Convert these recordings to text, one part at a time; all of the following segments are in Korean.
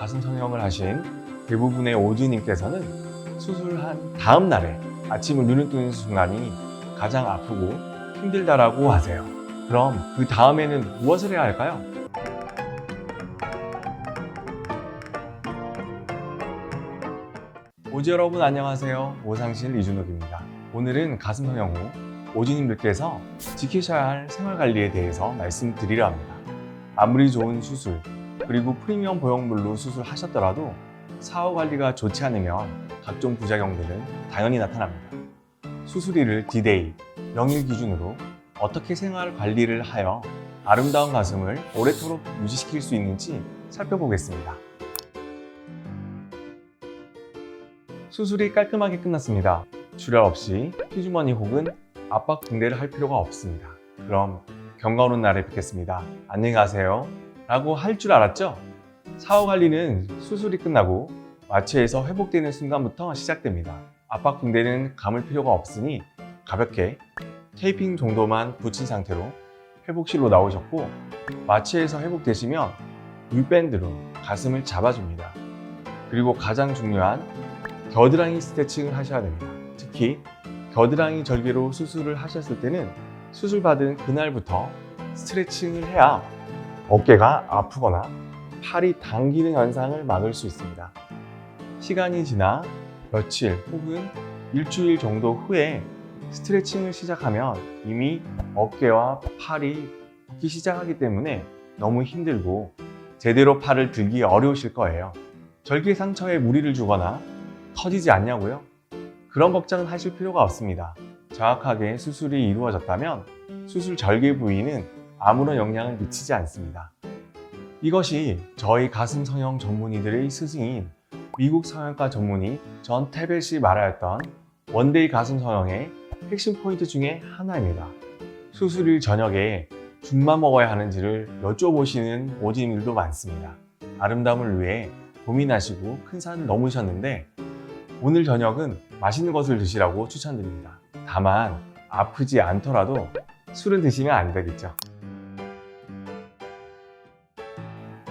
가슴 성형을 하신 대부분의 오즈님께서는 수술한 다음 날에 아침을 눈을 뜨는 순간이 가장 아프고 힘들다라고 하세요. 그럼 그 다음에는 무엇을 해야 할까요? 오즈 여러분 안녕하세요. 오상실 이준욱입니다. 오늘은 가슴 성형 후 오즈님들께서 지키셔야 할 생활관리에 대해서 말씀드리려 합니다. 아무리 좋은 수술 그리고 프리미엄 보형물로 수술하셨더라도 사후 관리가 좋지 않으면 각종 부작용들은 당연히 나타납니다. 수술일을 D-Day, 0일 기준으로 어떻게 생활 관리를 하여 아름다운 가슴을 오래도록 유지시킬 수 있는지 살펴보겠습니다. 수술이 깔끔하게 끝났습니다. 출혈 없이 피주머니 혹은 압박 붕대를 할 필요가 없습니다. 그럼 경과 오는 날에 뵙겠습니다. 안녕히 가세요. 라고 할 줄 알았죠? 사후 관리는 수술이 끝나고 마취에서 회복되는 순간부터 시작됩니다. 압박 붕대는 감을 필요가 없으니 가볍게 테이핑 정도만 붙인 상태로 회복실로 나오셨고, 마취에서 회복되시면 U밴드로 가슴을 잡아줍니다. 그리고 가장 중요한 겨드랑이 스트레칭을 하셔야 됩니다. 특히 겨드랑이 절개로 수술을 하셨을 때는 수술 받은 그날부터 스트레칭을 해야 어깨가 아프거나 팔이 당기는 현상을 막을 수 있습니다. 시간이 지나 며칠 혹은 일주일 정도 후에 스트레칭을 시작하면 이미 어깨와 팔이 붓기 시작하기 때문에 너무 힘들고 제대로 팔을 들기 어려우실 거예요. 절개 상처에 무리를 주거나 터지지 않냐고요? 그런 걱정은 하실 필요가 없습니다. 정확하게 수술이 이루어졌다면 수술 절개 부위는 아무런 영향을 미치지 않습니다. 이것이 저희 가슴 성형 전문의들의 스승인 미국 성형과 전문의 존 태벳이 말하였던 원데이 가슴 성형의 핵심 포인트 중에 하나입니다. 수술일 저녁에 죽만 먹어야 하는지를 여쭤보시는 오지님들도 많습니다. 아름다움을 위해 고민하시고 큰 산을 넘으셨는데 오늘 저녁은 맛있는 것을 드시라고 추천드립니다. 다만 아프지 않더라도 술은 드시면 안 되겠죠.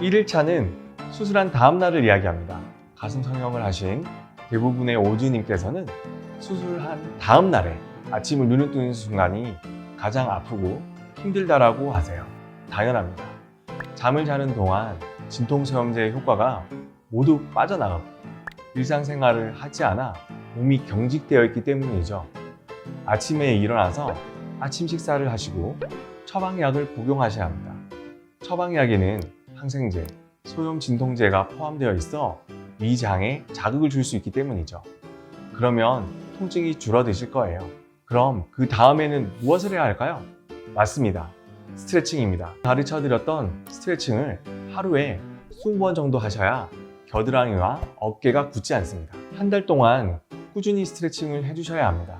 1일차는 수술한 다음 날을 이야기합니다. 가슴 성형을 하신 대부분의 오즈님께서는 수술한 다음 날에 아침을 눈을 뜨는 순간이 가장 아프고 힘들다라고 하세요. 당연합니다. 잠을 자는 동안 진통소염제의 효과가 모두 빠져나가고 일상생활을 하지 않아 몸이 경직되어 있기 때문이죠. 아침에 일어나서 아침 식사를 하시고 처방약을 복용하셔야 합니다. 처방약에는 항생제, 소염 진통제가 포함되어 있어 위장에 자극을 줄 수 있기 때문이죠. 그러면 통증이 줄어드실 거예요. 그럼 그 다음에는 무엇을 해야 할까요? 맞습니다. 스트레칭입니다. 가르쳐드렸던 스트레칭을 하루에 20번 정도 하셔야 겨드랑이와 어깨가 굳지 않습니다. 한 달 동안 꾸준히 스트레칭을 해주셔야 합니다.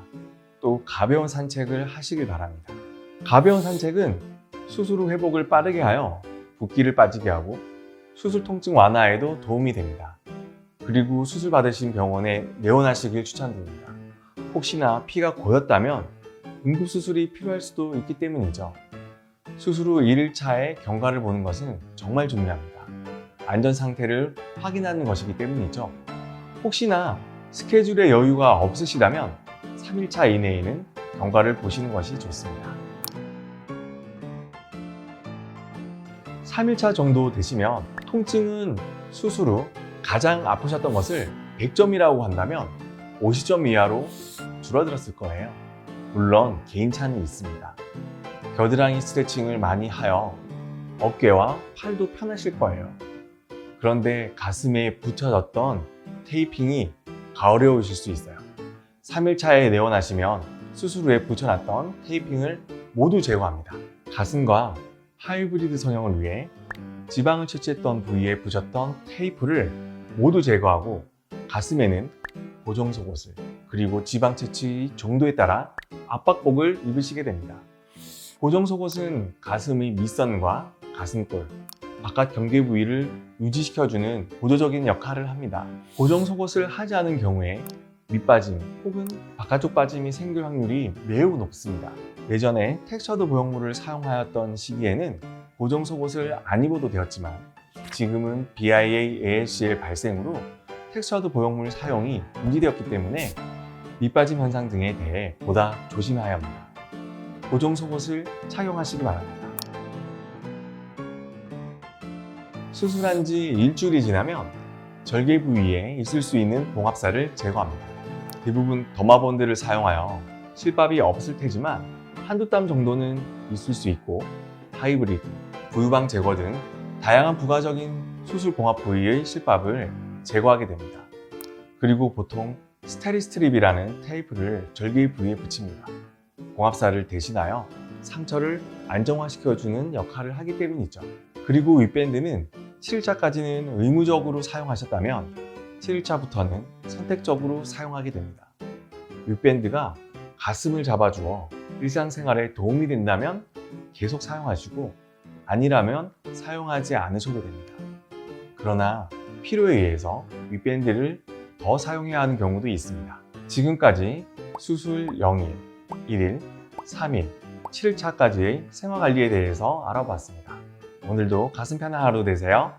또 가벼운 산책을 하시길 바랍니다. 가벼운 산책은 수술 후 회복을 빠르게 하여 붓기를 빠지게 하고 수술 통증 완화에도 도움이 됩니다. 그리고 수술 받으신 병원에 내원하시길 추천드립니다. 혹시나 피가 고였다면 응급수술이 필요할 수도 있기 때문이죠. 수술 후 1일차에 경과를 보는 것은 정말 중요합니다. 안전 상태를 확인하는 것이기 때문이죠. 혹시나 스케줄에 여유가 없으시다면 3일차 이내에는 경과를 보시는 것이 좋습니다. 3일차 정도 되시면 통증은 수술 후 가장 아프셨던 것을 100점이라고 한다면 50점 이하로 줄어들었을 거예요. 물론 개인차는 있습니다. 겨드랑이 스트레칭을 많이 하여 어깨와 팔도 편하실 거예요. 그런데 가슴에 붙여졌던 테이핑이 어려우실 수 있어요. 3일차에 내원하시면 수술 후에 붙여놨던 테이핑을 모두 제거합니다. 가슴과 하이브리드 성형을 위해 지방을 채취했던 부위에 붙였던 테이프를 모두 제거하고 가슴에는 고정 속옷을 그리고 지방 채취 정도에 따라 압박복을 입으시게 됩니다. 고정 속옷은 가슴의 밑선과 가슴골, 바깥 경계 부위를 유지시켜주는 보조적인 역할을 합니다. 고정 속옷을 하지 않은 경우에 밑빠짐 혹은 바깥쪽 빠짐이 생길 확률이 매우 높습니다. 예전에 텍스처드 보형물을 사용하였던 시기에는 고정 속옷을 안 입어도 되었지만 지금은 BIA, ALCL 발생으로 텍스처드 보형물 사용이 금지되었기 때문에 밑빠짐 현상 등에 대해 보다 조심해야 합니다. 고정 속옷을 착용하시기 바랍니다. 수술한 지 일주일이 지나면 절개 부위에 있을 수 있는 봉합살을 제거합니다. 대부분 더마본드를 사용하여 실밥이 없을 테지만 한두 땀 정도는 있을 수 있고 하이브리드, 부유방 제거 등 다양한 부가적인 수술 봉합 부위의 실밥을 제거하게 됩니다. 그리고 보통 스테리스트립이라는 테이프를 절개 부위에 붙입니다. 봉합살을 대신하여 상처를 안정화시켜주는 역할을 하기 때문이죠. 그리고 윗밴드는 7일차까지는 의무적으로 사용하셨다면 7일차부터는 선택적으로 사용하게 됩니다. 윗밴드가 가슴을 잡아주어 일상생활에 도움이 된다면 계속 사용하시고 아니라면 사용하지 않으셔도 됩니다. 그러나 필요에 의해서 윗밴드를 더 사용해야 하는 경우도 있습니다. 지금까지 수술 0일, 1일, 3일, 7일차까지의 생활관리에 대해서 알아봤습니다. 오늘도 가슴 편한 하루 되세요.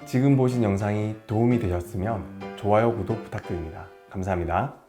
지금 보신 영상이 도움이 되셨으면 좋아요, 구독 부탁드립니다. 감사합니다.